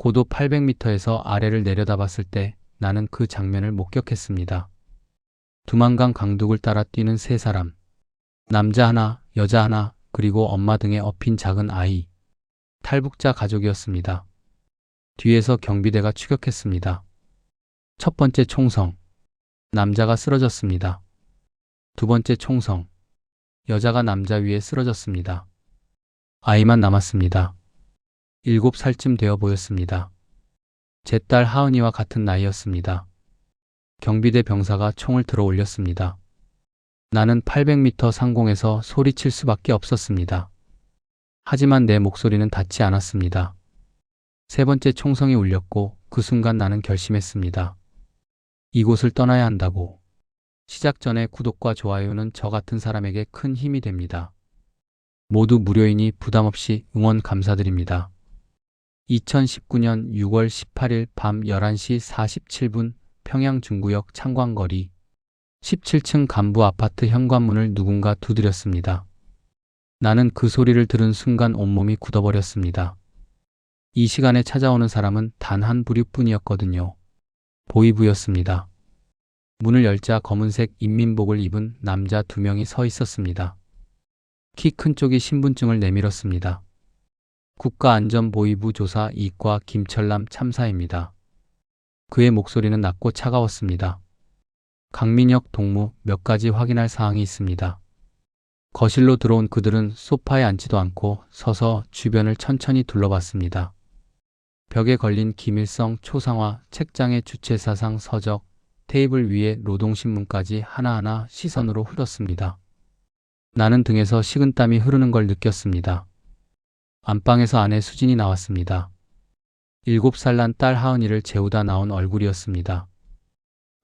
고도 800m에서 아래를 내려다봤을 때 나는 그 장면을 목격했습니다. 두만강 강둑을 따라 뛰는 세 사람. 남자 하나, 여자 하나, 그리고 엄마 등에 업힌 작은 아이. 탈북자 가족이었습니다. 뒤에서 경비대가 추격했습니다. 첫 번째 총성. 남자가 쓰러졌습니다. 두 번째 총성. 여자가 남자 위에 쓰러졌습니다. 아이만 남았습니다. 7살쯤 되어 보였습니다. 제 딸 하은이와 같은 나이였습니다. 경비대 병사가 총을 들어 올렸습니다. 나는 800m 상공에서 소리칠 수밖에 없었습니다. 하지만 내 목소리는 닿지 않았습니다. 세 번째 총성이 울렸고 그 순간 나는 결심했습니다. 이곳을 떠나야 한다고. 시작 전에 구독과 좋아요는 저 같은 사람에게 큰 힘이 됩니다. 모두 무료이니 부담 없이 응원 감사드립니다. 2019년 6월 18일 밤 11시 47분 평양 중구역 창광거리 17층 간부 아파트 현관문을 누군가 두드렸습니다. 나는 그 소리를 들은 순간 온몸이 굳어버렸습니다. 이 시간에 찾아오는 사람은 단 한 부류뿐이었거든요. 보이부였습니다. 문을 열자 검은색 인민복을 입은 남자 2명이 서 있었습니다. 키 큰 쪽이 신분증을 내밀었습니다. 국가안전보위부 조사 이과 김철남 참사입니다. 그의 목소리는 낮고 차가웠습니다. 강민혁 동무 몇 가지 확인할 사항이 있습니다. 거실로 들어온 그들은 소파에 앉지도 않고 서서 주변을 천천히 둘러봤습니다. 벽에 걸린 김일성 초상화, 책장에 주체사상 서적, 테이블 위에 노동신문까지 하나하나 시선으로 흘렀습니다. 나는 등에서 식은땀이 흐르는 걸 느꼈습니다. 안방에서 아내 수진이 나왔습니다. 7살 난 딸 하은이를 재우다 나온 얼굴이었습니다.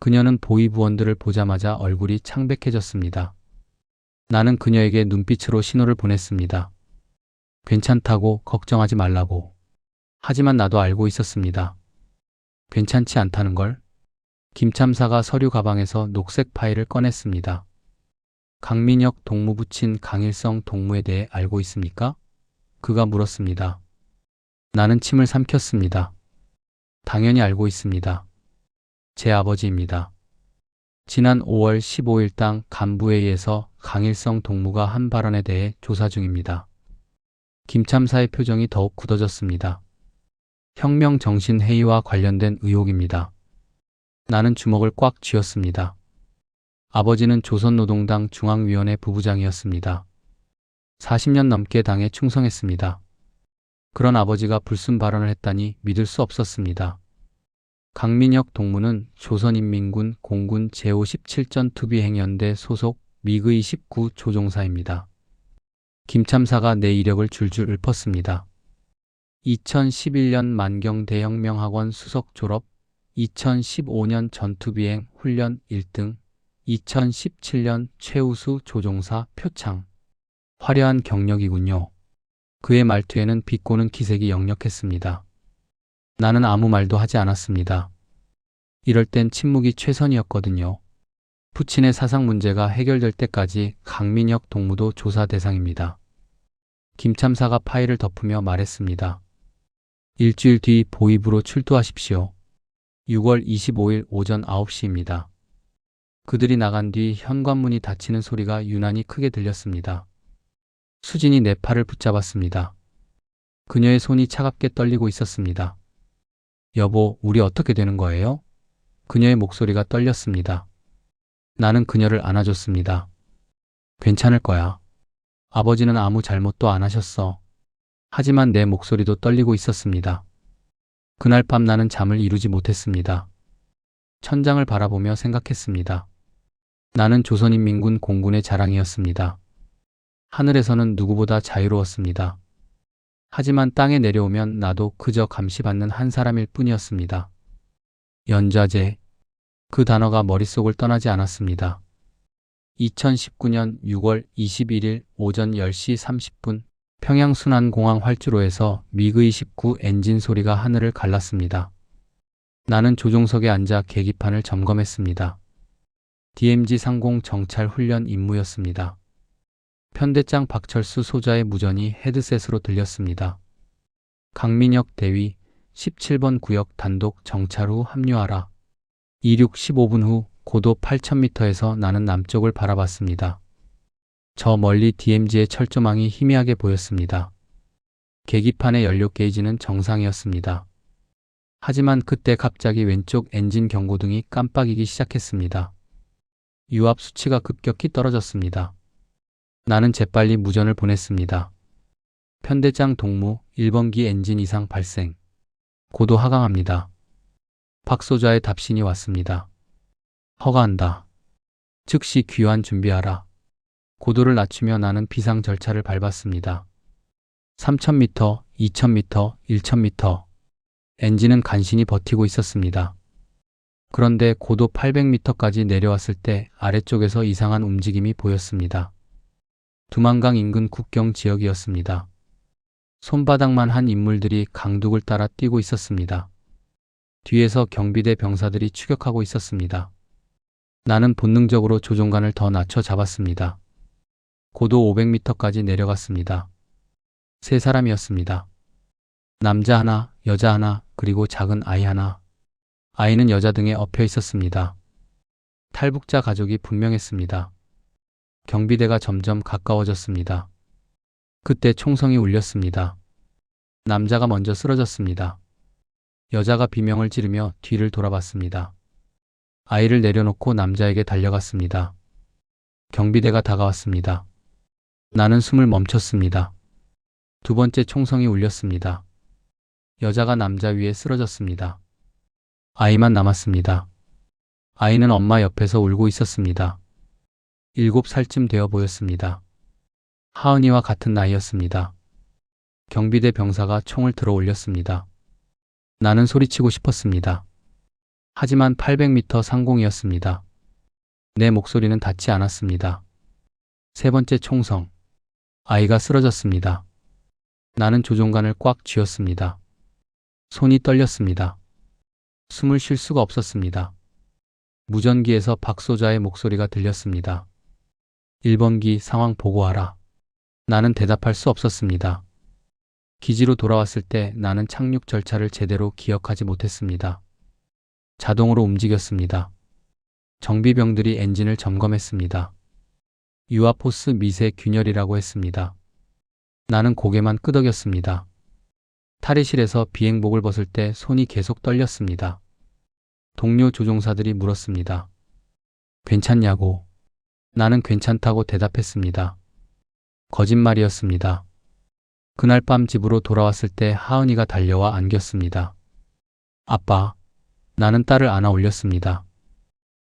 그녀는 보위부원들을 보자마자 얼굴이 창백해졌습니다. 나는 그녀에게 눈빛으로 신호를 보냈습니다. 괜찮다고, 걱정하지 말라고. 하지만 나도 알고 있었습니다. 괜찮지 않다는 걸. 김 참사가 서류 가방에서 녹색 파일을 꺼냈습니다. 강민혁 동무 부친 강일성 동무에 대해 알고 있습니까? 그가 물었습니다. 나는 침을 삼켰습니다. 당연히 알고 있습니다. 제 아버지입니다. 지난 5월 15일 당 간부회의에서 강일성 동무가 한 발언에 대해 조사 중입니다. 김 참사의 표정이 더욱 굳어졌습니다. 혁명정신회의와 관련된 의혹입니다. 나는 주먹을 꽉 쥐었습니다. 아버지는 조선노동당 중앙위원회 부부장이었습니다. 40년 넘게 당에 충성했습니다. 그런 아버지가 불순 발언을 했다니 믿을 수 없었습니다. 강민혁 동무는 조선인민군 공군 제57전 투비행연대 소속 미그 29 조종사입니다. 김 참사가 내 이력을 줄줄 읊었습니다. 2011년 만경 대혁명학원 수석 졸업, 2015년 전투비행 훈련 1등, 2017년 최우수 조종사 표창. 화려한 경력이군요. 그의 말투에는 비꼬는 기색이 역력했습니다. 나는 아무 말도 하지 않았습니다. 이럴 땐 침묵이 최선이었거든요. 푸친의 사상 문제가 해결될 때까지 강민혁 동무도 조사 대상입니다. 김 참사가 파일을 덮으며 말했습니다. 일주일 뒤 보위부로 출두하십시오. 6월 25일 오전 9시입니다. 그들이 나간 뒤 현관문이 닫히는 소리가 유난히 크게 들렸습니다. 수진이 내 팔을 붙잡았습니다. 그녀의 손이 차갑게 떨리고 있었습니다. 여보, 우리 어떻게 되는 거예요? 그녀의 목소리가 떨렸습니다. 나는 그녀를 안아줬습니다. 괜찮을 거야. 아버지는 아무 잘못도 안 하셨어. 하지만 내 목소리도 떨리고 있었습니다. 그날 밤 나는 잠을 이루지 못했습니다. 천장을 바라보며 생각했습니다. 나는 조선인민군 공군의 자랑이었습니다. 하늘에서는 누구보다 자유로웠습니다. 하지만 땅에 내려오면 나도 그저 감시받는 한 사람일 뿐이었습니다. 연좌제. 그 단어가 머릿속을 떠나지 않았습니다. 2019년 6월 21일 오전 10시 30분 평양 순안공항 활주로에서 미그 29 엔진 소리가 하늘을 갈랐습니다. 나는 조종석에 앉아 계기판을 점검했습니다. DMZ 상공 정찰 훈련 임무였습니다. 편대장 박철수 소자의 무전이 헤드셋으로 들렸습니다. 강민혁 대위, 17번 구역 단독 정찰 후 합류하라. 이륙 15분 후 고도 8,000m에서 나는 남쪽을 바라봤습니다. 저 멀리 DMZ의 철조망이 희미하게 보였습니다. 계기판의 연료 게이지는 정상이었습니다. 하지만 그때 갑자기 왼쪽 엔진 경고등이 깜빡이기 시작했습니다. 유압 수치가 급격히 떨어졌습니다. 나는 재빨리 무전을 보냈습니다. 편대장 동무 1번기 엔진 이상 발생. 고도 하강합니다. 박소자의 답신이 왔습니다. 허가한다. 즉시 귀환 준비하라. 고도를 낮추며 나는 비상 절차를 밟았습니다. 3,000m, 2,000m, 1,000m. 엔진은 간신히 버티고 있었습니다. 그런데 고도 800m까지 내려왔을 때 아래쪽에서 이상한 움직임이 보였습니다. 두만강 인근 국경 지역이었습니다. 손바닥만 한 인물들이 강둑을 따라 뛰고 있었습니다. 뒤에서 경비대 병사들이 추격하고 있었습니다. 나는 본능적으로 조종간을 더 낮춰 잡았습니다. 고도 500m까지 내려갔습니다. 세 사람이었습니다. 남자 하나, 여자 하나, 그리고 작은 아이 하나. 아이는 여자 등에 엎여 있었습니다. 탈북자 가족이 분명했습니다. 경비대가 점점 가까워졌습니다. 그때 총성이 울렸습니다. 남자가 먼저 쓰러졌습니다. 여자가 비명을 지르며 뒤를 돌아봤습니다. 아이를 내려놓고 남자에게 달려갔습니다. 경비대가 다가왔습니다. 나는 숨을 멈췄습니다. 두 번째 총성이 울렸습니다. 여자가 남자 위에 쓰러졌습니다. 아이만 남았습니다. 아이는 엄마 옆에서 울고 있었습니다. 7살쯤 되어 보였습니다. 하은이와 같은 나이였습니다. 경비대 병사가 총을 들어 올렸습니다. 나는 소리치고 싶었습니다. 하지만 800m 상공이었습니다. 내 목소리는 닿지 않았습니다. 세 번째 총성. 아이가 쓰러졌습니다. 나는 조종간을 꽉 쥐었습니다. 손이 떨렸습니다. 숨을 쉴 수가 없었습니다. 무전기에서 박소자의 목소리가 들렸습니다. 1번기 상황 보고하라. 나는 대답할 수 없었습니다. 기지로 돌아왔을 때 나는 착륙 절차를 제대로 기억하지 못했습니다. 자동으로 움직였습니다. 정비병들이 엔진을 점검했습니다. 유아포스 미세 균열이라고 했습니다. 나는 고개만 끄덕였습니다. 탈의실에서 비행복을 벗을 때 손이 계속 떨렸습니다. 동료 조종사들이 물었습니다. 괜찮냐고. 나는 괜찮다고 대답했습니다. 거짓말이었습니다. 그날 밤 집으로 돌아왔을 때 하은이가 달려와 안겼습니다. 아빠. 나는 딸을 안아 올렸습니다.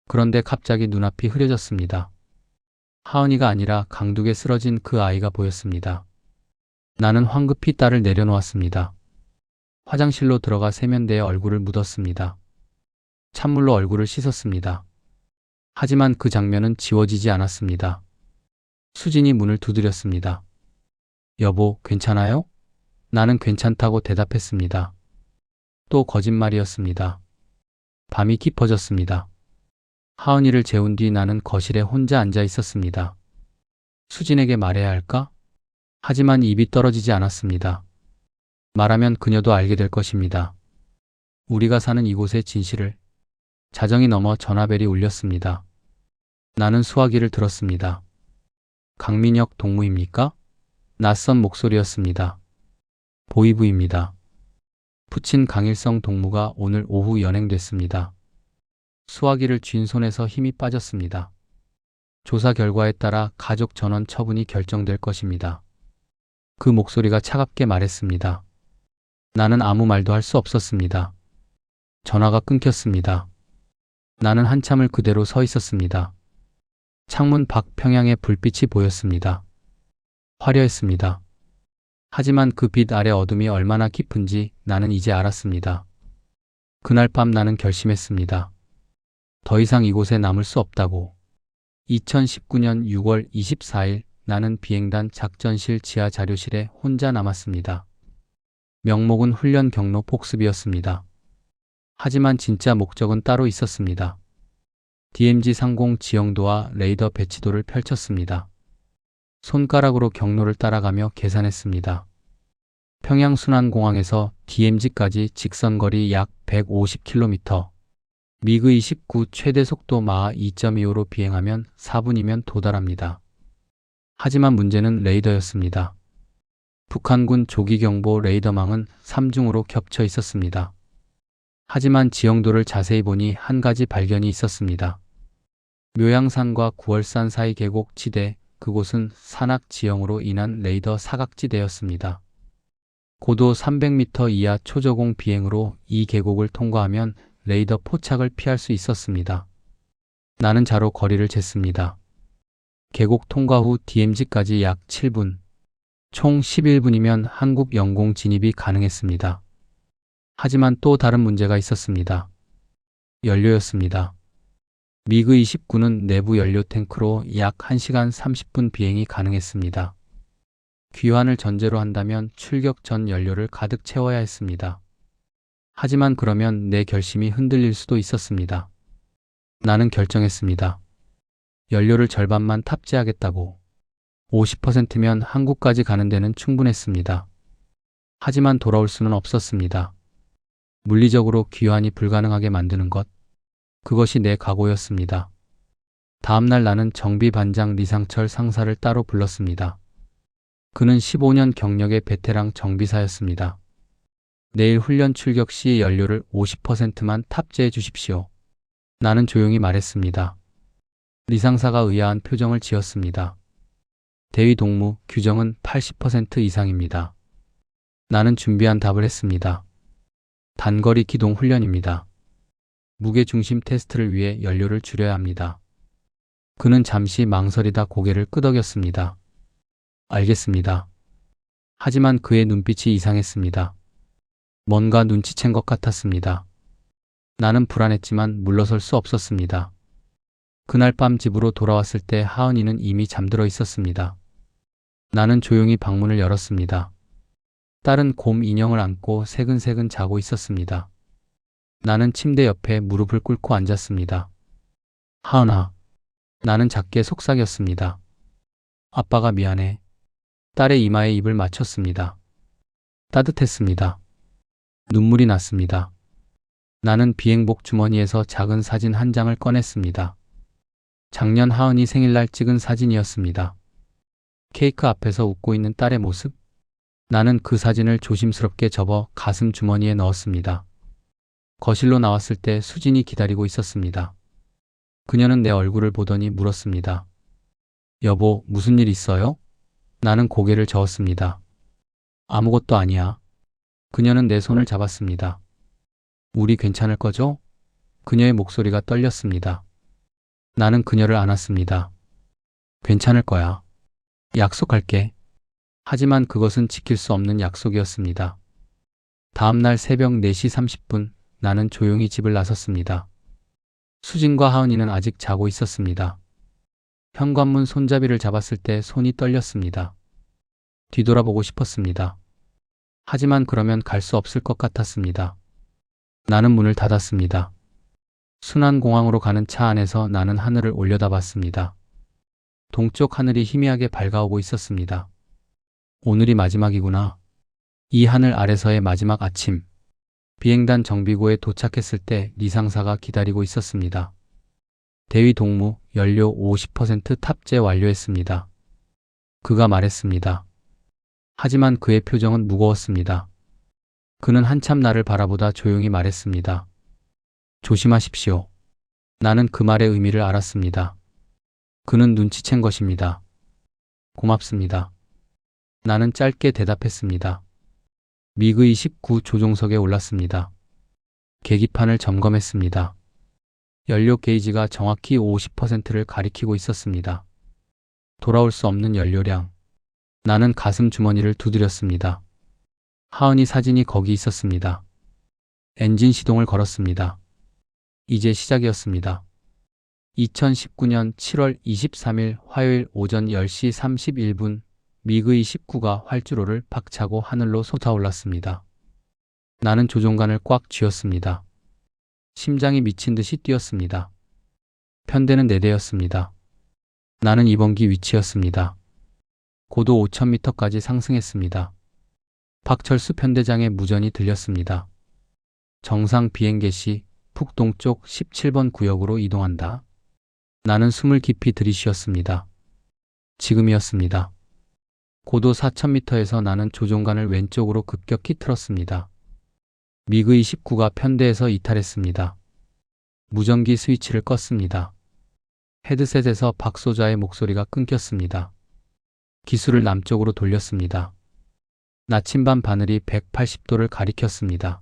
그런데 갑자기 눈앞이 흐려졌습니다. 하은이가 아니라 강둑에 쓰러진 그 아이가 보였습니다. 나는 황급히 딸을 내려놓았습니다. 화장실로 들어가 세면대에 얼굴을 묻었습니다. 찬물로 얼굴을 씻었습니다. 하지만 그 장면은 지워지지 않았습니다. 수진이 문을 두드렸습니다. 여보, 괜찮아요? 나는 괜찮다고 대답했습니다. 또 거짓말이었습니다. 밤이 깊어졌습니다. 하은이를 재운 뒤 나는 거실에 혼자 앉아 있었습니다. 수진에게 말해야 할까? 하지만 입이 떨어지지 않았습니다. 말하면 그녀도 알게 될 것입니다. 우리가 사는 이곳의 진실을. 자정이 넘어 전화벨이 울렸습니다. 나는 수화기를 들었습니다. 강민혁 동무입니까? 낯선 목소리였습니다. 보이부입니다. 부친 강일성 동무가 오늘 오후 연행됐습니다. 수화기를 쥔 손에서 힘이 빠졌습니다. 조사 결과에 따라 가족 전원 처분이 결정될 것입니다. 그 목소리가 차갑게 말했습니다. 나는 아무 말도 할 수 없었습니다. 전화가 끊겼습니다. 나는 한참을 그대로 서 있었습니다. 창문 밖 평양의 불빛이 보였습니다. 화려했습니다. 하지만 그 빛 아래 어둠이 얼마나 깊은지 나는 이제 알았습니다. 그날 밤 나는 결심했습니다. 더 이상 이곳에 남을 수 없다고. 2019년 6월 24일 나는 비행단 작전실 지하 자료실에 혼자 남았습니다. 명목은 훈련 경로 복습이었습니다. 하지만 진짜 목적은 따로 있었습니다. DMZ 상공 지형도와 레이더 배치도를 펼쳤습니다. 손가락으로 경로를 따라가며 계산했습니다. 평양순환공항에서 DMZ까지 직선거리 약 150km. 미그 29 최대 속도 마하 2.25로 비행하면 4분이면 도달합니다. 하지만 문제는 레이더였습니다. 북한군 조기경보 레이더망은 3중으로 겹쳐 있었습니다. 하지만 지형도를 자세히 보니 한 가지 발견이 있었습니다. 묘양산과 구월산 사이 계곡지대, 그곳은 산악 지형으로 인한 레이더 사각지대였습니다. 고도 300m 이하 초저공 비행으로 이 계곡을 통과하면 레이더 포착을 피할 수 있었습니다. 나는 자로 거리를 쟀습니다. 계곡 통과 후 DMZ까지 약 7분, 총 11분이면 한국 영공 진입이 가능했습니다. 하지만 또 다른 문제가 있었습니다. 연료였습니다. 미그 29는 내부 연료 탱크로 약 1시간 30분 비행이 가능했습니다. 귀환을 전제로 한다면 출격 전 연료를 가득 채워야 했습니다. 하지만 그러면 내 결심이 흔들릴 수도 있었습니다. 나는 결정했습니다. 연료를 절반만 탑재하겠다고. 50%면 한국까지 가는 데는 충분했습니다. 하지만 돌아올 수는 없었습니다. 물리적으로 귀환이 불가능하게 만드는 것, 그것이 내 각오였습니다. 다음날 나는 정비반장 리상철 상사를 따로 불렀습니다. 그는 15년 경력의 베테랑 정비사였습니다. 내일 훈련 출격 시 연료를 50%만 탑재해 주십시오. 나는 조용히 말했습니다. 리상사가 의아한 표정을 지었습니다. 대위 동무, 규정은 80% 이상입니다. 나는 준비한 답을 했습니다. 단거리 기동 훈련입니다. 무게중심 테스트를 위해 연료를 줄여야 합니다. 그는 잠시 망설이다 고개를 끄덕였습니다. 알겠습니다. 하지만 그의 눈빛이 이상했습니다. 뭔가 눈치챈 것 같았습니다. 나는 불안했지만 물러설 수 없었습니다. 그날 밤 집으로 돌아왔을 때 하은이는 이미 잠들어 있었습니다. 나는 조용히 방문을 열었습니다. 딸은 곰 인형을 안고 새근새근 자고 있었습니다. 나는 침대 옆에 무릎을 꿇고 앉았습니다. 하은아. 나는 작게 속삭였습니다. 아빠가 미안해. 딸의 이마에 입을 맞췄습니다. 따뜻했습니다. 눈물이 났습니다. 나는 비행복 주머니에서 작은 사진 한 장을 꺼냈습니다. 작년 하은이 생일날 찍은 사진이었습니다. 케이크 앞에서 웃고 있는 딸의 모습? 나는 그 사진을 조심스럽게 접어 가슴 주머니에 넣었습니다. 거실로 나왔을 때 수진이 기다리고 있었습니다. 그녀는 내 얼굴을 보더니 물었습니다. 여보, 무슨 일 있어요? 나는 고개를 저었습니다. 아무것도 아니야. 그녀는 내 손을 잡았습니다. 우리 괜찮을 거죠? 그녀의 목소리가 떨렸습니다. 나는 그녀를 안았습니다. 괜찮을 거야. 약속할게. 하지만 그것은 지킬 수 없는 약속이었습니다. 다음날 새벽 4시 30분, 나는 조용히 집을 나섰습니다. 수진과 하은이는 아직 자고 있었습니다. 현관문 손잡이를 잡았을 때 손이 떨렸습니다. 뒤돌아보고 싶었습니다. 하지만 그러면 갈 수 없을 것 같았습니다. 나는 문을 닫았습니다. 순환공항으로 가는 차 안에서 나는 하늘을 올려다봤습니다. 동쪽 하늘이 희미하게 밝아오고 있었습니다. 오늘이 마지막이구나. 이 하늘 아래서의 마지막 아침. 비행단 정비구에 도착했을 때 리상사가 기다리고 있었습니다. 대위 동무, 연료 50% 탑재 완료했습니다. 그가 말했습니다. 하지만 그의 표정은 무거웠습니다. 그는 한참 나를 바라보다 조용히 말했습니다. 조심하십시오. 나는 그 말의 의미를 알았습니다. 그는 눈치챈 것입니다. 고맙습니다. 나는 짧게 대답했습니다. 미그 29 조종석에 올랐습니다. 계기판을 점검했습니다. 연료 게이지가 정확히 50%를 가리키고 있었습니다. 돌아올 수 없는 연료량. 나는 가슴 주머니를 두드렸습니다. 하은이 사진이 거기 있었습니다. 엔진 시동을 걸었습니다. 이제 시작이었습니다. 2019년 7월 23일 화요일 오전 10시 31분 미그 29가 활주로를 박차고 하늘로 솟아올랐습니다. 나는 조종관을 꽉 쥐었습니다. 심장이 미친 듯이 뛰었습니다. 편대는 4대였습니다. 나는 이번기 위치였습니다. 고도 5,000m까지 상승했습니다. 박철수 편대장의 무전이 들렸습니다. 정상 비행 개시, 북동쪽 17번 구역으로 이동한다. 나는 숨을 깊이 들이쉬었습니다. 지금이었습니다. 고도 4,000m에서 나는 조종관을 왼쪽으로 급격히 틀었습니다. 미그 29가 편대에서 이탈했습니다. 무전기 스위치를 껐습니다. 헤드셋에서 박소자의 목소리가 끊겼습니다. 기술을 남쪽으로 돌렸습니다. 나침반 바늘이 180도를 가리켰습니다.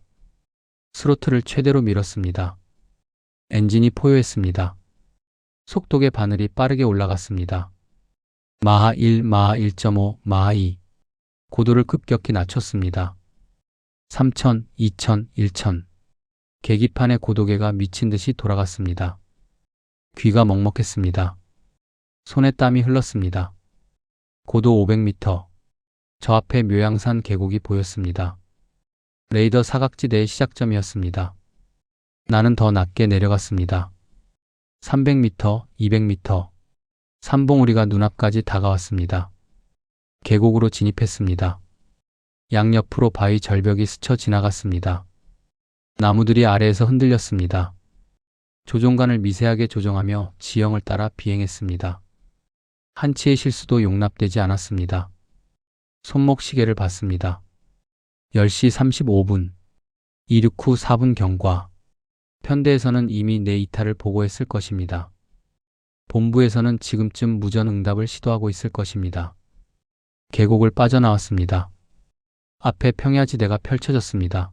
스로틀을 최대로 밀었습니다. 엔진이 포효했습니다. 속도계 바늘이 빠르게 올라갔습니다. 마하 1, 마하 1.5, 마하 2. 고도를 급격히 낮췄습니다. 3,000, 2,000, 1,000. 계기판의 고도계가 미친 듯이 돌아갔습니다. 귀가 먹먹했습니다. 손에 땀이 흘렀습니다. 고도 500m. 저 앞에 묘양산 계곡이 보였습니다. 레이더 사각지대의 시작점이었습니다. 나는 더 낮게 내려갔습니다. 300m, 200m. 산봉우리가 눈앞까지 다가왔습니다. 계곡으로 진입했습니다. 양옆으로 바위 절벽이 스쳐 지나갔습니다. 나무들이 아래에서 흔들렸습니다. 조종관을 미세하게 조정하며 지형을 따라 비행했습니다. 한치의 실수도 용납되지 않았습니다. 손목 시계를 봤습니다. 10시 35분. 이륙 후 4분 경과. 편대에서는 이미 내 이탈을 보고했을 것입니다. 본부에서는 지금쯤 무전 응답을 시도하고 있을 것입니다. 계곡을 빠져나왔습니다. 앞에 평야지대가 펼쳐졌습니다.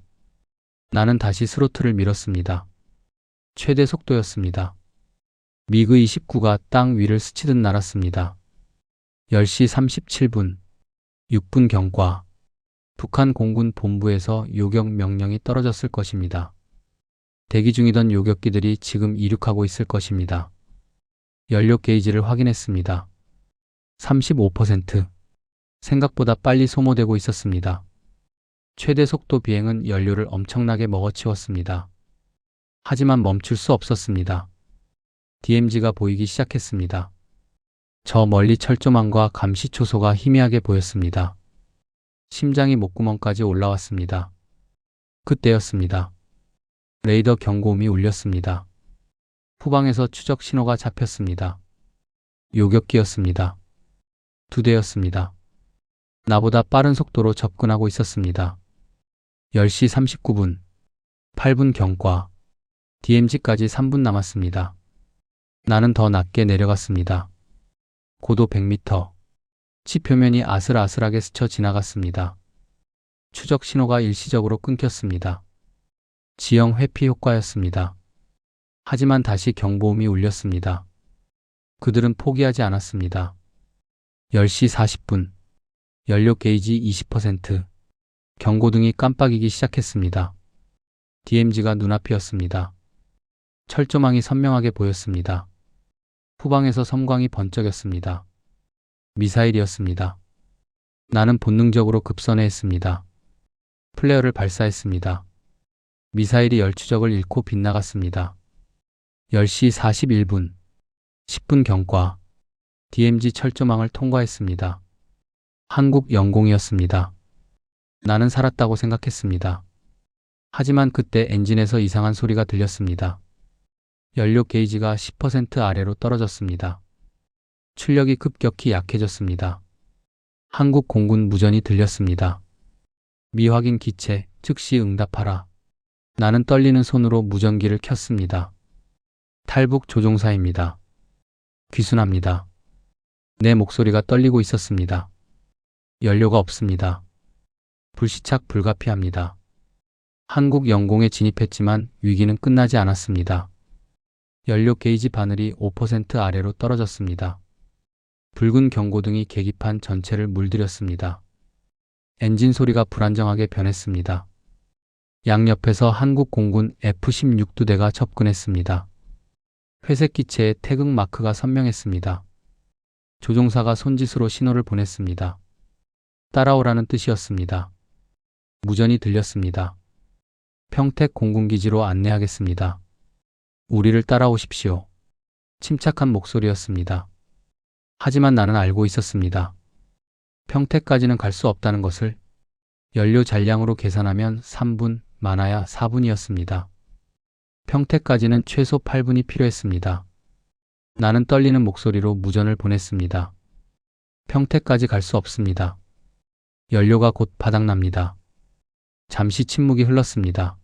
나는 다시 스로틀을 밀었습니다. 최대 속도였습니다. 미그 29가 땅 위를 스치듯 날았습니다. 10시 37분. 6분 경과. 북한 공군 본부에서 요격 명령이 떨어졌을 것입니다. 대기 중이던 요격기들이 지금 이륙하고 있을 것입니다. 연료 게이지를 확인했습니다. 35%. 생각보다 빨리 소모되고 있었습니다. 최대 속도 비행은 연료를 엄청나게 먹어치웠습니다. 하지만 멈출 수 없었습니다. DMZ가 보이기 시작했습니다. 저 멀리 철조망과 감시초소가 희미하게 보였습니다. 심장이 목구멍까지 올라왔습니다. 그때였습니다. 레이더 경고음이 울렸습니다. 후방에서 추적 신호가 잡혔습니다. 요격기였습니다. 2대였습니다. 나보다 빠른 속도로 접근하고 있었습니다. 10시 39분. 8분 경과. DMZ까지 3분 남았습니다. 나는 더 낮게 내려갔습니다. 고도 100m. 지표면이 아슬아슬하게 스쳐 지나갔습니다. 추적 신호가 일시적으로 끊겼습니다. 지형 회피 효과였습니다. 하지만 다시 경보음이 울렸습니다. 그들은 포기하지 않았습니다. 10시 40분. 연료 게이지 20%. 경고등이 깜빡이기 시작했습니다. DMZ가 눈앞이었습니다. 철조망이 선명하게 보였습니다. 후방에서 섬광이 번쩍였습니다. 미사일이었습니다. 나는 본능적으로 급선회 했습니다. 플레어를 발사했습니다. 미사일이 열추적을 잃고 빗나갔습니다. 10시 41분. 10분 경과. DMZ 철조망을 통과했습니다. 한국 영공이었습니다. 나는 살았다고 생각했습니다. 하지만 그때 엔진에서 이상한 소리가 들렸습니다. 연료 게이지가 10% 아래로 떨어졌습니다. 출력이 급격히 약해졌습니다. 한국 공군 무전이 들렸습니다. 미확인 기체, 즉시 응답하라. 나는 떨리는 손으로 무전기를 켰습니다. 탈북 조종사입니다. 귀순합니다. 내 목소리가 떨리고 있었습니다. 연료가 없습니다. 불시착 불가피합니다. 한국 영공에 진입했지만 위기는 끝나지 않았습니다. 연료 게이지 바늘이 5% 아래로 떨어졌습니다. 붉은 경고등이 계기판 전체를 물들였습니다. 엔진 소리가 불안정하게 변했습니다. 양옆에서 한국 공군 F-16두 대가 접근했습니다. 회색 기체에 태극 마크가 선명했습니다. 조종사가 손짓으로 신호를 보냈습니다. 따라오라는 뜻이었습니다. 무전이 들렸습니다. 평택 공군기지로 안내하겠습니다. 우리를 따라오십시오. 침착한 목소리였습니다. 하지만 나는 알고 있었습니다. 평택까지는 갈 수 없다는 것을. 연료 잔량으로 계산하면 3분, 많아야 4분이었습니다. 평택까지는 최소 8분이 필요했습니다. 나는 떨리는 목소리로 무전을 보냈습니다. 평택까지 갈 수 없습니다. 연료가 곧 바닥납니다. 잠시 침묵이 흘렀습니다.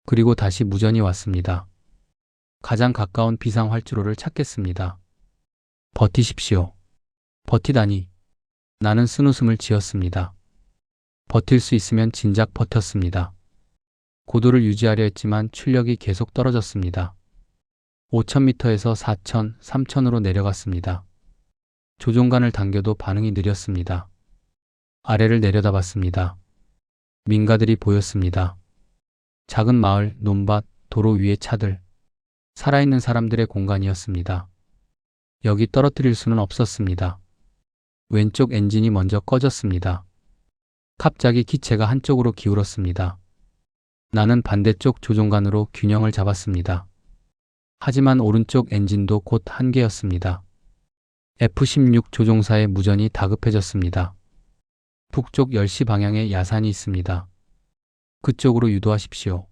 그리고 다시 무전이 왔습니다. 가장 가까운 비상 활주로를 찾겠습니다. 버티십시오. 버티다니. 나는 쓴웃음을 지었습니다. 버틸 수 있으면 진작 버텼습니다. 고도를 유지하려 했지만 출력이 계속 떨어졌습니다. 5,000m에서 4,000, 3,000으로 내려갔습니다. 조종간을 당겨도 반응이 느렸습니다. 아래를 내려다봤습니다. 민가들이 보였습니다. 작은 마을, 논밭, 도로 위의 차들. 살아있는 사람들의 공간이었습니다. 여기 떨어뜨릴 수는 없었습니다. 왼쪽 엔진이 먼저 꺼졌습니다. 갑자기 기체가 한쪽으로 기울었습니다. 나는 반대쪽 조종관으로 균형을 잡았습니다. 하지만 오른쪽 엔진도 곧 한계였습니다. F-16 조종사의 무전이 다급해졌습니다. 북쪽 10시 방향에 야산이 있습니다. 그쪽으로 유도하십시오.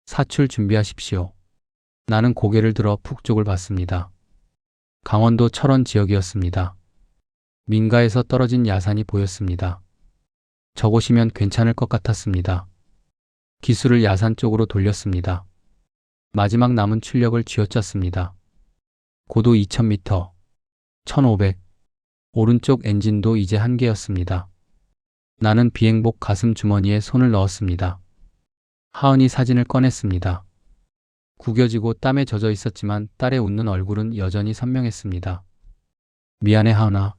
사출 준비하십시오. 나는 고개를 들어 북쪽을 봤습니다. 강원도 철원 지역이었습니다. 민가에서 떨어진 야산이 보였습니다. 저곳이면 괜찮을 것 같았습니다. 기술을 야산 쪽으로 돌렸습니다. 마지막 남은 출력을 쥐어짰습니다. 고도 2,000m, 1,500. 오른쪽 엔진도 이제 한계였습니다. 나는 비행복 가슴 주머니에 손을 넣었습니다. 하은이 사진을 꺼냈습니다. 구겨지고 땀에 젖어 있었지만 딸의 웃는 얼굴은 여전히 선명했습니다. 미안해 하은아.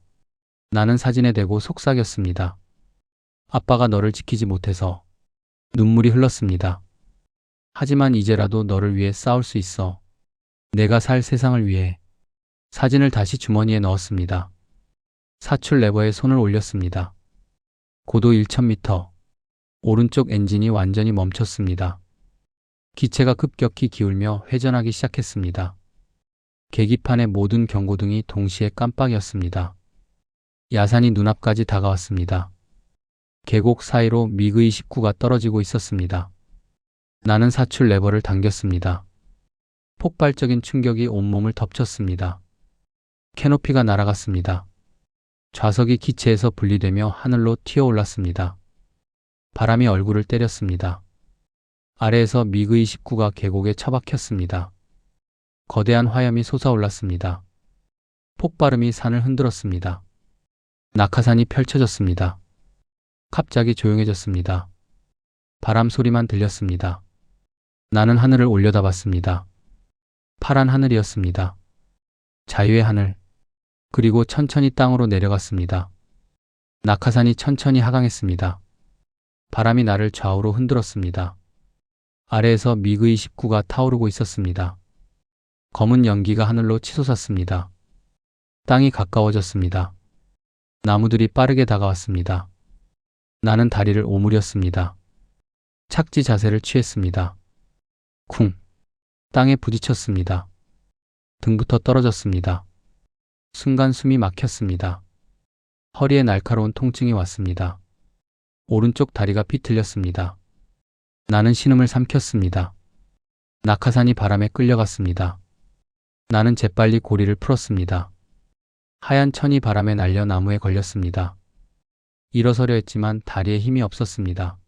나는 사진에 대고 속삭였습니다. 아빠가 너를 지키지 못해서. 눈물이 흘렀습니다. 하지만 이제라도 너를 위해 싸울 수 있어. 내가 살 세상을 위해. 사진을 다시 주머니에 넣었습니다. 사출 레버에 손을 올렸습니다. 고도 1,000m. 오른쪽 엔진이 완전히 멈췄습니다. 기체가 급격히 기울며 회전하기 시작했습니다. 계기판의 모든 경고등이 동시에 깜빡이었습니다. 야산이 눈앞까지 다가왔습니다. 계곡 사이로 미그-29가 떨어지고 있었습니다. 나는 사출 레버를 당겼습니다. 폭발적인 충격이 온몸을 덮쳤습니다. 캐노피가 날아갔습니다. 좌석이 기체에서 분리되며 하늘로 튀어올랐습니다. 바람이 얼굴을 때렸습니다. 아래에서 미그-29가 계곡에 처박혔습니다. 거대한 화염이 솟아올랐습니다. 폭발음이 산을 흔들었습니다. 낙하산이 펼쳐졌습니다. 갑자기 조용해졌습니다. 바람 소리만 들렸습니다. 나는 하늘을 올려다봤습니다. 파란 하늘이었습니다. 자유의 하늘. 그리고 천천히 땅으로 내려갔습니다. 낙하산이 천천히 하강했습니다. 바람이 나를 좌우로 흔들었습니다. 아래에서 미그-29가 타오르고 있었습니다. 검은 연기가 하늘로 치솟았습니다. 땅이 가까워졌습니다. 나무들이 빠르게 다가왔습니다. 나는 다리를 오므렸습니다. 착지 자세를 취했습니다. 쿵! 땅에 부딪혔습니다. 등부터 떨어졌습니다. 순간 숨이 막혔습니다. 허리에 날카로운 통증이 왔습니다. 오른쪽 다리가 비틀렸습니다. 나는 신음을 삼켰습니다. 낙하산이 바람에 끌려갔습니다. 나는 재빨리 고리를 풀었습니다. 하얀 천이 바람에 날려 나무에 걸렸습니다. 일어서려 했지만 다리에 힘이 없었습니다.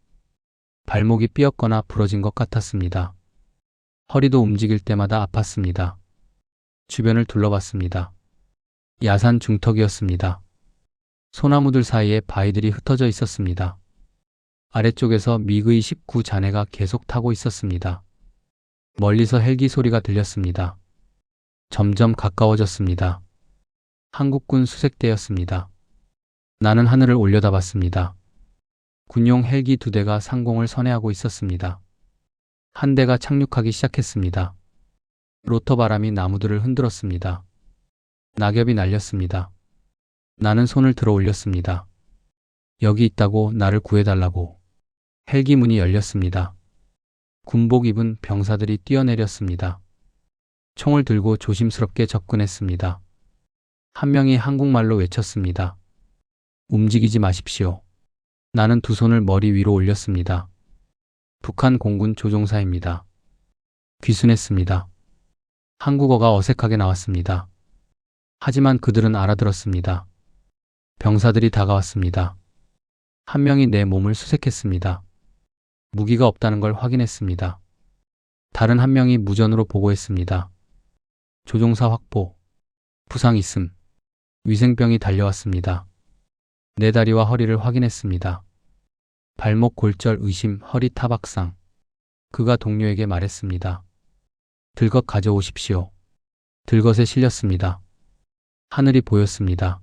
발목이 삐었거나 부러진 것 같았습니다. 허리도 움직일 때마다 아팠습니다. 주변을 둘러봤습니다. 야산 중턱이었습니다. 소나무들 사이에 바위들이 흩어져 있었습니다. 아래쪽에서 미그-29 잔해가 계속 타고 있었습니다. 멀리서 헬기 소리가 들렸습니다. 점점 가까워졌습니다. 한국군 수색대였습니다. 나는 하늘을 올려다봤습니다. 군용 헬기 2대가 상공을 선회하고 있었습니다. 한 대가 착륙하기 시작했습니다. 로터 바람이 나무들을 흔들었습니다. 낙엽이 날렸습니다. 나는 손을 들어 올렸습니다. 여기 있다고, 나를 구해달라고. 헬기 문이 열렸습니다. 군복 입은 병사들이 뛰어내렸습니다. 총을 들고 조심스럽게 접근했습니다. 한 명이 한국말로 외쳤습니다. 움직이지 마십시오. 나는 두 손을 머리 위로 올렸습니다. 북한 공군 조종사입니다. 귀순했습니다. 한국어가 어색하게 나왔습니다. 하지만 그들은 알아들었습니다. 병사들이 다가왔습니다. 한 명이 내 몸을 수색했습니다. 무기가 없다는 걸 확인했습니다. 다른 한 명이 무전으로 보고했습니다. 조종사 확보. 부상 있음. 위생병이 달려왔습니다. 내 다리와 허리를 확인했습니다. 발목 골절 의심, 허리 타박상. 그가 동료에게 말했습니다. 들것 가져오십시오. 들것에 실렸습니다. 하늘이 보였습니다.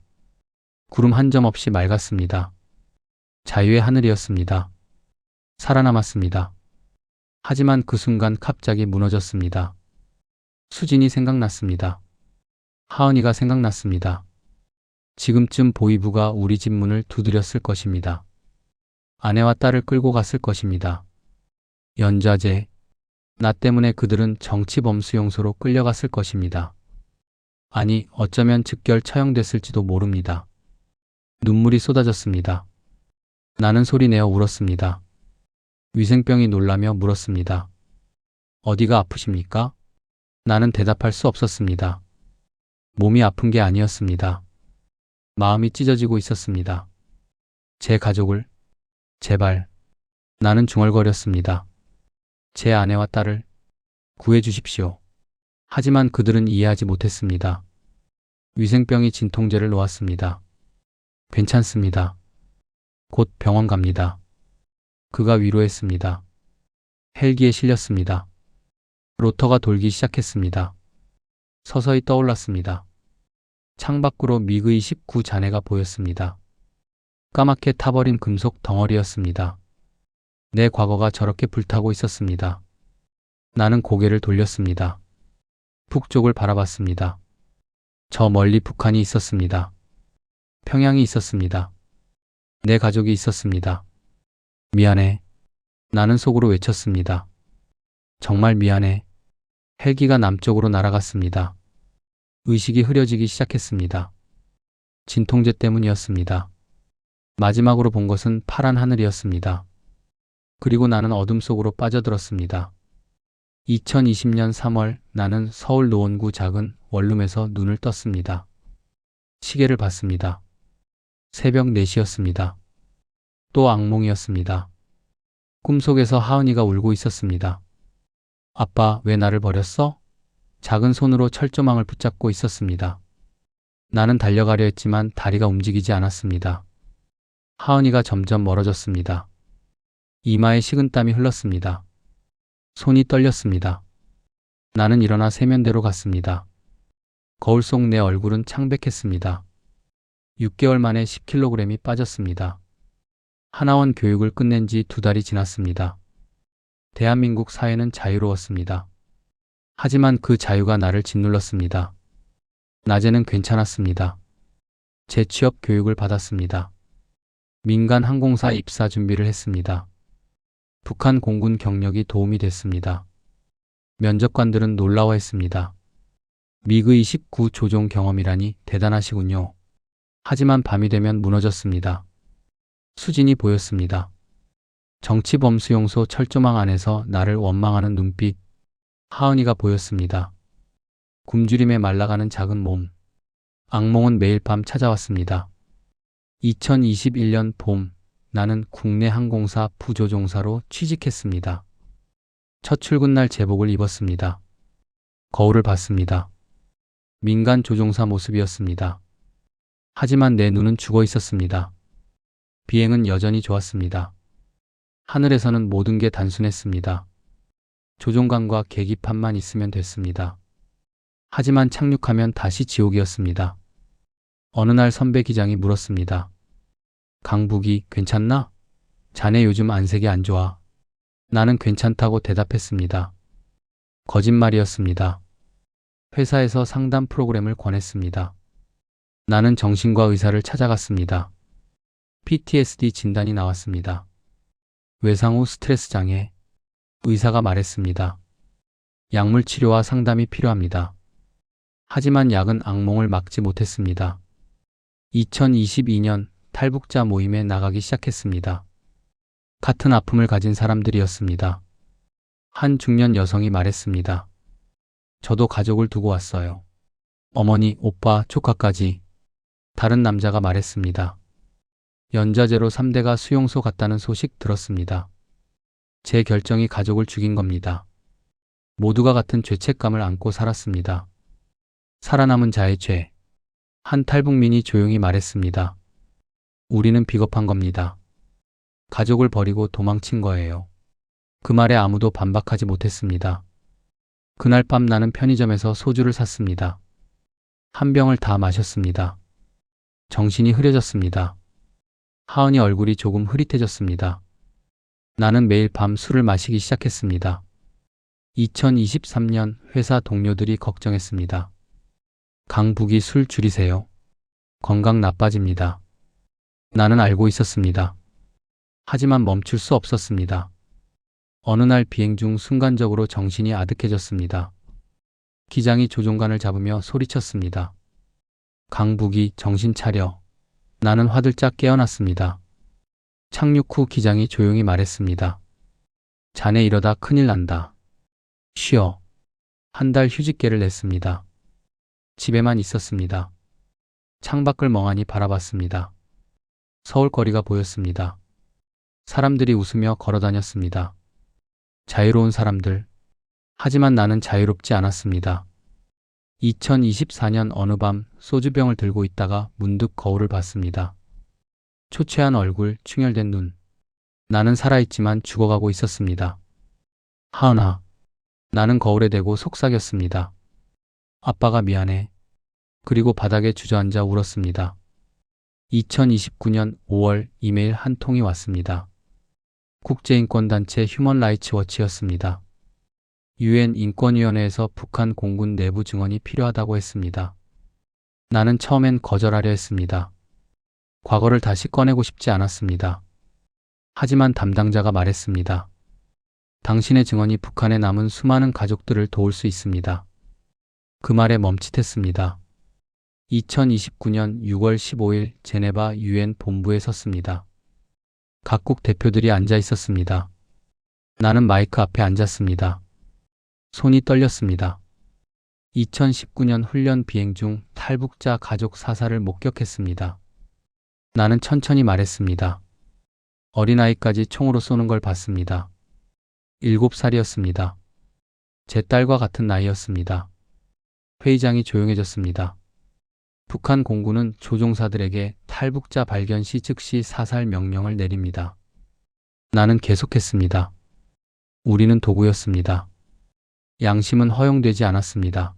구름 한 점 없이 맑았습니다. 자유의 하늘이었습니다. 살아남았습니다. 하지만 그 순간 갑자기 무너졌습니다. 수진이 생각났습니다. 하은이가 생각났습니다. 지금쯤 보이부가 우리 집 문을 두드렸을 것입니다. 아내와 딸을 끌고 갔을 것입니다. 연좌제. 나 때문에 그들은 정치범수용소로 끌려갔을 것입니다. 아니, 어쩌면 즉결 처형됐을지도 모릅니다. 눈물이 쏟아졌습니다. 나는 소리내어 울었습니다. 위생병이 놀라며 물었습니다. 어디가 아프십니까? 나는 대답할 수 없었습니다. 몸이 아픈 게 아니었습니다. 마음이 찢어지고 있었습니다. 제 가족을, 제발. 나는 중얼거렸습니다. 제 아내와 딸을 구해 주십시오. 하지만 그들은 이해하지 못했습니다. 위생병이 진통제를 놓았습니다. 괜찮습니다. 곧 병원 갑니다. 그가 위로했습니다. 헬기에 실렸습니다. 로터가 돌기 시작했습니다. 서서히 떠올랐습니다. 창밖으로 미그 29 잔해가 보였습니다. 까맣게 타버린 금속 덩어리였습니다. 내 과거가 저렇게 불타고 있었습니다. 나는 고개를 돌렸습니다. 북쪽을 바라봤습니다. 저 멀리 북한이 있었습니다. 평양이 있었습니다. 내 가족이 있었습니다. 미안해. 나는 속으로 외쳤습니다. 정말 미안해. 헬기가 남쪽으로 날아갔습니다. 의식이 흐려지기 시작했습니다. 진통제 때문이었습니다. 마지막으로 본 것은 파란 하늘이었습니다. 그리고 나는 어둠 속으로 빠져들었습니다. 2020년 3월 나는 서울 노원구 작은 원룸에서 눈을 떴습니다. 시계를 봤습니다. 새벽 4시였습니다. 또 악몽이었습니다. 꿈속에서 하은이가 울고 있었습니다. 아빠, 왜 나를 버렸어? 작은 손으로 철조망을 붙잡고 있었습니다. 나는 달려가려 했지만 다리가 움직이지 않았습니다. 하은이가 점점 멀어졌습니다. 이마에 식은땀이 흘렀습니다. 손이 떨렸습니다. 나는 일어나 세면대로 갔습니다. 거울 속 내 얼굴은 창백했습니다. 6개월 만에 10kg이 빠졌습니다. 하나원 교육을 끝낸 지 2달이 지났습니다. 대한민국 사회는 자유로웠습니다. 하지만 그 자유가 나를 짓눌렀습니다. 낮에는 괜찮았습니다. 재취업 교육을 받았습니다. 민간 항공사 입사 준비를 했습니다. 북한 공군 경력이 도움이 됐습니다. 면접관들은 놀라워했습니다. 미그 29 조종 경험이라니 대단하시군요. 하지만 밤이 되면 무너졌습니다. 수진이 보였습니다. 정치범수용소 철조망 안에서 나를 원망하는 눈빛. 하은이가 보였습니다. 굶주림에 말라가는 작은 몸. 악몽은 매일 밤 찾아왔습니다. 2021년 봄, 나는 국내 항공사 부조종사로 취직했습니다. 첫 출근날 제복을 입었습니다. 거울을 봤습니다. 민간 조종사 모습이었습니다. 하지만 내 눈은 죽어 있었습니다. 비행은 여전히 좋았습니다. 하늘에서는 모든 게 단순했습니다. 조종관과 계기판만 있으면 됐습니다. 하지만 착륙하면 다시 지옥이었습니다. 어느 날 선배 기장이 물었습니다. 강북이 괜찮나? 자네 요즘 안색이 안 좋아. 나는 괜찮다고 대답했습니다. 거짓말이었습니다. 회사에서 상담 프로그램을 권했습니다. 나는 정신과 의사를 찾아갔습니다. PTSD 진단이 나왔습니다. 외상 후 스트레스 장애. 의사가 말했습니다. 약물 치료와 상담이 필요합니다. 하지만 약은 악몽을 막지 못했습니다. 2022년 탈북자 모임에 나가기 시작했습니다. 같은 아픔을 가진 사람들이었습니다. 한 중년 여성이 말했습니다. 저도 가족을 두고 왔어요. 어머니, 오빠, 조카까지. 다른 남자가 말했습니다. 연좌제로 3대가 수용소 갔다는 소식 들었습니다. 제 결정이 가족을 죽인 겁니다. 모두가 같은 죄책감을 안고 살았습니다. 살아남은 자의 죄. 한 탈북민이 조용히 말했습니다. 우리는 비겁한 겁니다. 가족을 버리고 도망친 거예요. 그 말에 아무도 반박하지 못했습니다. 그날 밤 나는 편의점에서 소주를 샀습니다. 한 병을 다 마셨습니다. 정신이 흐려졌습니다. 하은이 얼굴이 조금 흐릿해졌습니다. 나는 매일 밤 술을 마시기 시작했습니다. 2023년 회사 동료들이 걱정했습니다. 강북이 술 줄이세요. 건강 나빠집니다. 나는 알고 있었습니다. 하지만 멈출 수 없었습니다. 어느 날 비행 중 순간적으로 정신이 아득해졌습니다. 기장이 조종관을 잡으며 소리쳤습니다. 강북이 정신 차려. 나는 화들짝 깨어났습니다. 착륙 후 기장이 조용히 말했습니다. 자네 이러다 큰일 난다. 쉬어. 한 달 휴직계를 냈습니다. 집에만 있었습니다. 창밖을 멍하니 바라봤습니다. 서울 거리가 보였습니다. 사람들이 웃으며 걸어다녔습니다. 자유로운 사람들. 하지만 나는 자유롭지 않았습니다. 2024년 어느 밤 소주병을 들고 있다가 문득 거울을 봤습니다. 초췌한 얼굴, 충혈된 눈. 나는 살아있지만 죽어가고 있었습니다. 하은아. 나는 거울에 대고 속삭였습니다. 아빠가 미안해. 그리고 바닥에 주저앉아 울었습니다. 2029년 5월 이메일 한 통이 왔습니다. 국제인권단체 휴먼 라이츠 워치였습니다. UN 인권위원회에서 북한 공군 내부 증언이 필요하다고 했습니다. 나는 처음엔 거절하려 했습니다. 과거를 다시 꺼내고 싶지 않았습니다. 하지만 담당자가 말했습니다. 당신의 증언이 북한에 남은 수많은 가족들을 도울 수 있습니다. 그 말에 멈칫했습니다. 2029년 6월 15일 제네바 UN 본부에 섰습니다. 각국 대표들이 앉아 있었습니다. 나는 마이크 앞에 앉았습니다. 손이 떨렸습니다. 2019년 훈련 비행 중 탈북자 가족 사살을 목격했습니다. 나는 천천히 말했습니다. 어린아이까지 총으로 쏘는 걸 봤습니다. 7살이었습니다. 제 딸과 같은 나이였습니다. 회의장이 조용해졌습니다. 북한 공군은 조종사들에게 탈북자 발견 시 즉시 사살 명령을 내립니다. 나는 계속했습니다. 우리는 도구였습니다. 양심은 허용되지 않았습니다.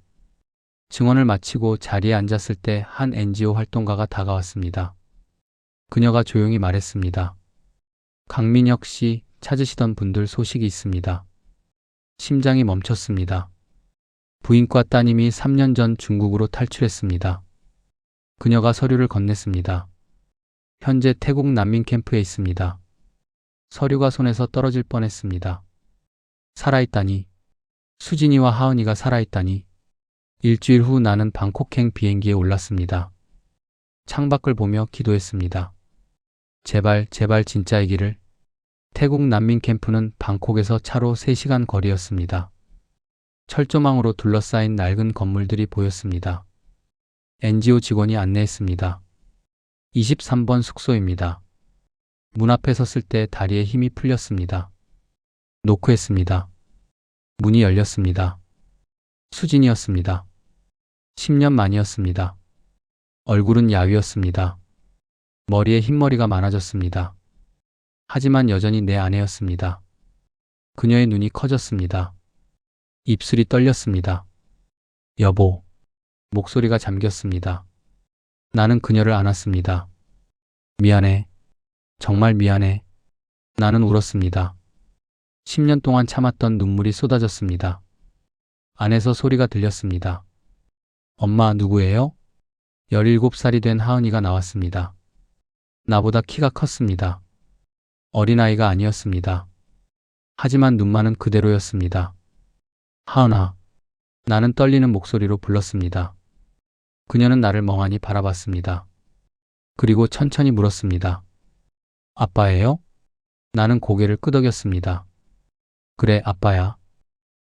증언을 마치고 자리에 앉았을 때 한 NGO 활동가가 다가왔습니다. 그녀가 조용히 말했습니다. 강민혁 씨 찾으시던 분들 소식이 있습니다. 심장이 멈췄습니다. 부인과 따님이 3년 전 중국으로 탈출했습니다. 그녀가 서류를 건넸습니다. 현재 태국 난민 캠프에 있습니다. 서류가 손에서 떨어질 뻔했습니다. 살아있다니. 수진이와 하은이가 살아있다니. 일주일 후 나는 방콕행 비행기에 올랐습니다. 창밖을 보며 기도했습니다. 제발, 제발 진짜이기를. 태국 난민 캠프는 방콕에서 차로 3시간 거리였습니다. 철조망으로 둘러싸인 낡은 건물들이 보였습니다. NGO 직원이 안내했습니다. 23번 숙소입니다. 문 앞에 섰을 때 다리에 힘이 풀렸습니다. 노크했습니다. 문이 열렸습니다. 수진이었습니다. 10년 만이었습니다. 얼굴은 야위었습니다. 머리에 흰머리가 많아졌습니다. 하지만 여전히 내 아내였습니다. 그녀의 눈이 커졌습니다. 입술이 떨렸습니다. 여보. 목소리가 잠겼습니다. 나는 그녀를 안았습니다. 미안해. 정말 미안해. 나는 울었습니다. 10년 동안 참았던 눈물이 쏟아졌습니다. 안에서 소리가 들렸습니다. 엄마 누구예요? 17살이 된 하은이가 나왔습니다. 나보다 키가 컸습니다. 어린아이가 아니었습니다. 하지만 눈만은 그대로였습니다. 하은아. 나는 떨리는 목소리로 불렀습니다. 그녀는 나를 멍하니 바라봤습니다. 그리고 천천히 물었습니다. 아빠예요? 나는 고개를 끄덕였습니다. 그래, 아빠야.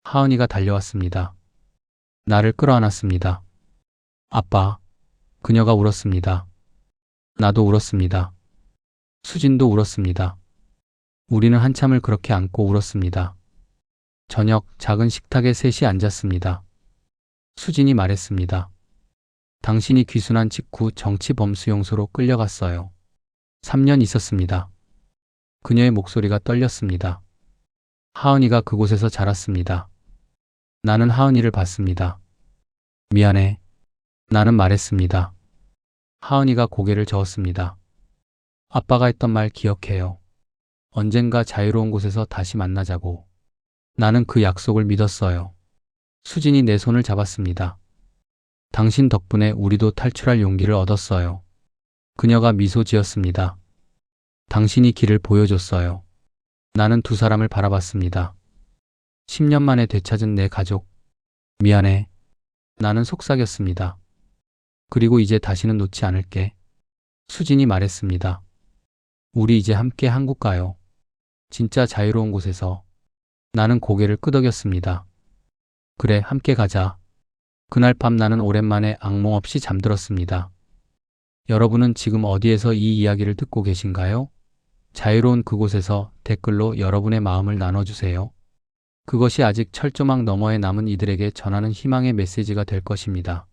하은이가 달려왔습니다. 나를 끌어안았습니다. 아빠. 그녀가 울었습니다. 나도 울었습니다. 수진도 울었습니다. 우리는 한참을 그렇게 안고 울었습니다. 저녁 작은 식탁에 셋이 앉았습니다. 수진이 말했습니다. 당신이 귀순한 직후 정치범수용소로 끌려갔어요. 3년 있었습니다. 그녀의 목소리가 떨렸습니다. 하은이가 그곳에서 자랐습니다. 나는 하은이를 봤습니다. 미안해. 나는 말했습니다. 하은이가 고개를 저었습니다. 아빠가 했던 말 기억해요. 언젠가 자유로운 곳에서 다시 만나자고. 나는 그 약속을 믿었어요. 수진이 내 손을 잡았습니다. 당신 덕분에 우리도 탈출할 용기를 얻었어요. 그녀가 미소 지었습니다. 당신이 길을 보여줬어요. 나는 두 사람을 바라봤습니다. 10년 만에 되찾은 내 가족. 미안해. 나는 속삭였습니다. 그리고 이제 다시는 놓지 않을게. 수진이 말했습니다. 우리 이제 함께 한국 가요. 진짜 자유로운 곳에서. 나는 고개를 끄덕였습니다. 그래, 함께 가자. 그날 밤 나는 오랜만에 악몽 없이 잠들었습니다. 여러분은 지금 어디에서 이 이야기를 듣고 계신가요? 자유로운 그곳에서 댓글로 여러분의 마음을 나눠주세요. 그것이 아직 철조망 너머에 남은 이들에게 전하는 희망의 메시지가 될 것입니다.